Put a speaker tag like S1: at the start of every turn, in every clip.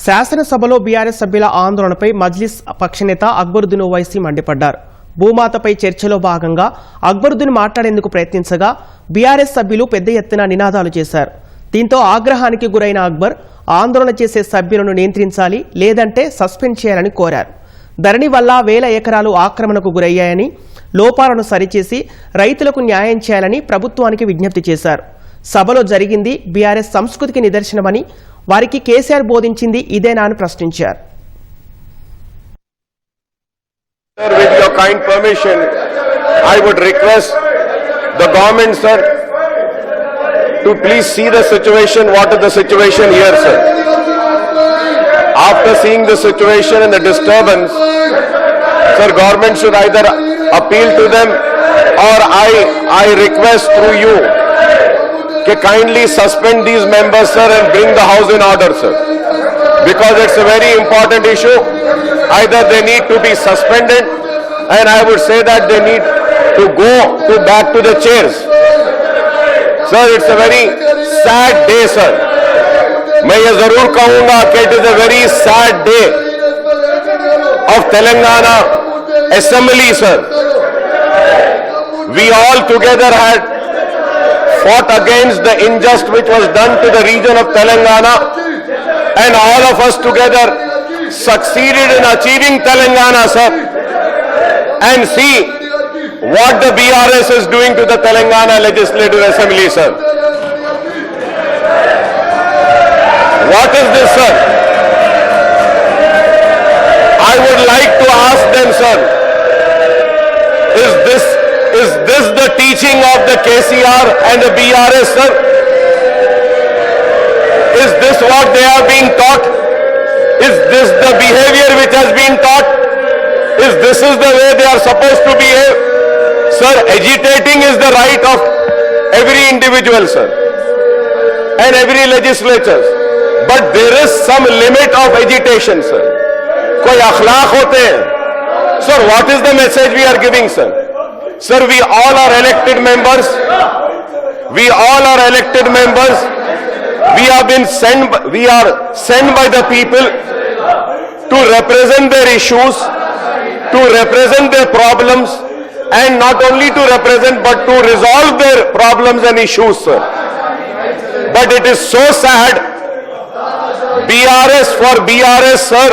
S1: శాసనసభలో బీఆర్ఎస్ సభ్యుల ఆందోళనపై మజ్లిస్ పక్షనేత అక్బరుద్దీన్ ఓవైసీ మండిపడ్డారు. భూమాతపై చర్చలో భాగంగా అక్బరుద్దీన్ మాట్లాడేందుకు ప్రయత్నించగా బీఆర్ఎస్ సభ్యులు పెద్ద ఎత్తున నినాదాలు చేశారు. దీంతో ఆగ్రహానికి గురైన అక్బర్ ఆందోళన చేసే సభ్యులను నియంత్రించాలి, లేదంటే సస్పెండ్ చేయాలని కోరారు. ధరణి వల్ల వేల ఎకరాలు ఆక్రమణకు గురయ్యాయని, లోపాలను సరిచేసి రైతులకు న్యాయం చేయాలని ప్రభుత్వానికి విజ్ఞప్తి చేశారు. సభలో జరిగింది బీఆర్ఎస్ సంస్కృతికి నిదర్శనమని, వారికి కేసీఆర్ బోధించింది ఇదేనా అని ప్రశ్నించారు.
S2: With your kind permission, I would request the government, sir, to please see the situation. What is the situation here, sir? After seeing the situation and the disturbance, sir, government should either appeal to them or I request through you to kindly suspend these members, sir, and bring the house in order, sir. Because it's a very important issue. Either they need to be suspended, and I would say that they need to go back to the chairs. Sir, it's a very sad day, sir. मैं ये जरूर कहूंगा कि it is a very sad day of Telangana Assembly, sir. We all together had fought against the injustice which was done to the region of Telangana, and all of us together succeeded in achieving Telangana, sir. And see what the BRS is doing to the Telangana Legislative Assembly, sir. What is this, sir? I would like to ask them, sir, is this the teaching of the KCR and the BRS, sir? Is this what they are being taught? Is this the behavior which has been taught? Is this the way they are supposed to behave? Sir, agitating is the right of every individual, sir, and every legislature. But there is some limit of agitation, sir. Koi akhlaq hote hain. Sir, what is the message we are giving, sir? Sir, we all are elected members. We all are elected members. We are sent by the people to represent their issues, to represent their problems, and not only to represent but to resolve their problems and issues, sir. But it is so sad, BRS, for BRS, sir,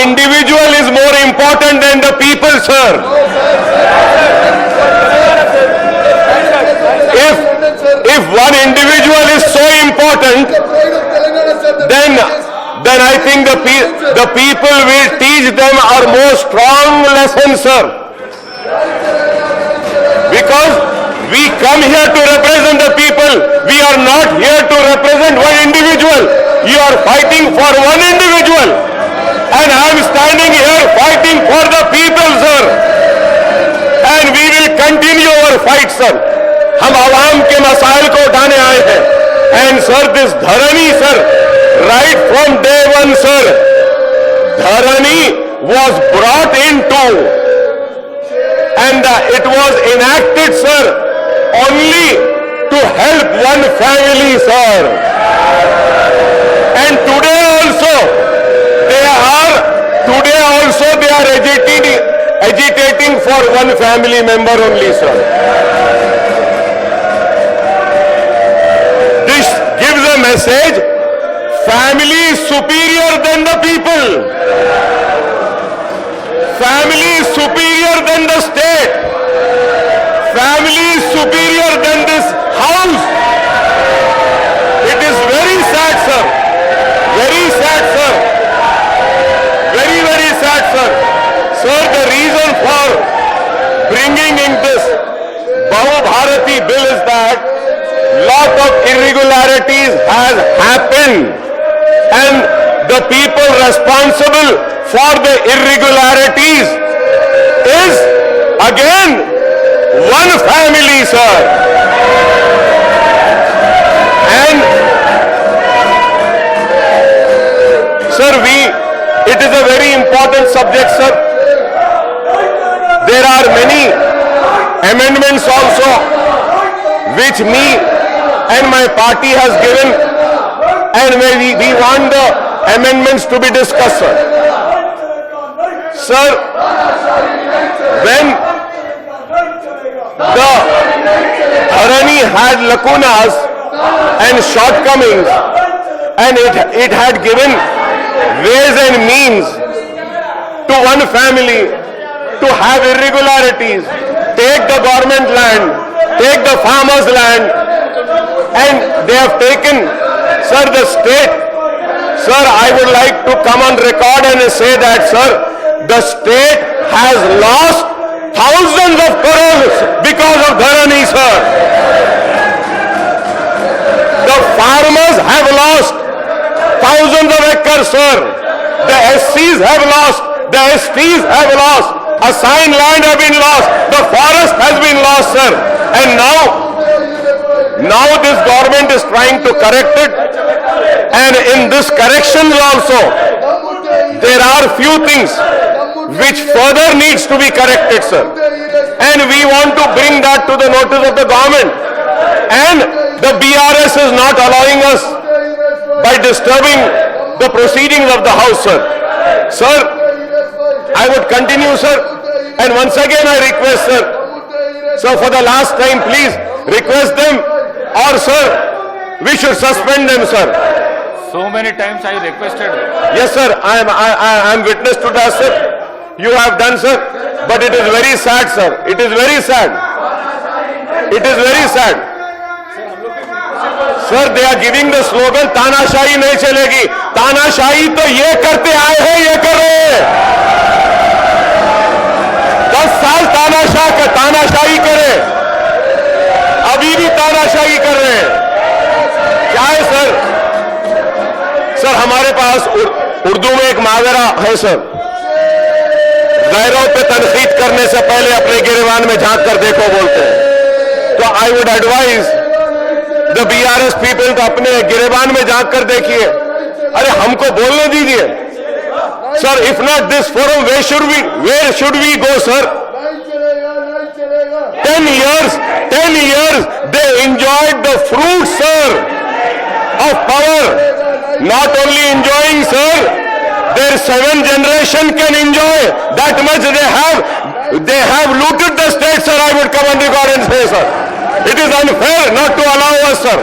S2: individual is more important than the people, sir. If one individual is so important, then I think the people will teach them our more strong lesson, sir. Because we come here to represent the people. We are not here to represent one individual. You are fighting for one individual. And I am standing here fighting for the people, sir. And we will continue our fight, sir. हम आवाम के मसाइल को उठाने आए हैं. And sir, this Dharani, sir, right from day one, sir, Dharani was brought into, and it was enacted, sir, only to help one family, sir. And today also they are agitating for one family member only, sir. This gives a message: family is superior than the people. Family is superior than the state. Family is superior than this house. It is very sad, sir. Very sad, sir. Very, very sad, sir. Sir, the reason for bringing in this Bahu Bharati bill is that lot of irregularities has happened, and the people responsible for the irregularities is again one family, sir. And sir, it is a very important subject, sir. There are many amendments also which me and my party has given, and we want the amendments to be discussed, sir. Sir, when the Dharani had lacunas and shortcomings, and it had given ways and means to one family to have irregularities, take the government land, take the farmers' land, and they have taken, sir, the state. Sir, I would like to come on record and say that, sir, the state has lost thousands of crores because of Dharani, sir. The farmers have lost thousands of acres, sir. The SCs have lost. The STs have lost. Assigned land have been lost. The forest has been lost, sir. And now this government is trying to correct it. And in this corrections also, there are few things which further needs to be corrected, sir. And we want to bring that to the notice of the government. And the BRS is not allowing us by disturbing the proceedings of the House, sir. Sir, I would continue, sir. And once again I request, sir, for the last time, please request them, or sir, we should suspend them, sir.
S3: So many times I requested.
S2: Yes, sir, I am witness to that, sir. You have done, sir. But it is very sad, sir. It is very sad. It is very sad. Sir, they are giving the slogan, तानाशाही नहीं चलेगी. तानाशाही तो ये करते आए हैं, ये कर रहे हैं. 10 साल तानाशाही करे, अभी भी तानाशाही कर रहे हैं. क्या है, सर? सर, हमारे पास उर्दू में एक मुहावरा है, सर. गैरों पे तनकीद करने से पहले अपने गिरेबान में झांक कर देखो बोलते हैं. तो I would advise the BRS people को अपने गिरेबान में झांक कर देखिए. अरे हमको बोलने दीजिए. Sir, if not this forum, where should we go, sir? 10 years they enjoyed the fruits, sir, of power. Not only enjoying, sir, their 7th generation can enjoy that much. They have looted the state, sir. I would come on record and say, sir, it is unfair not to allow us, sir.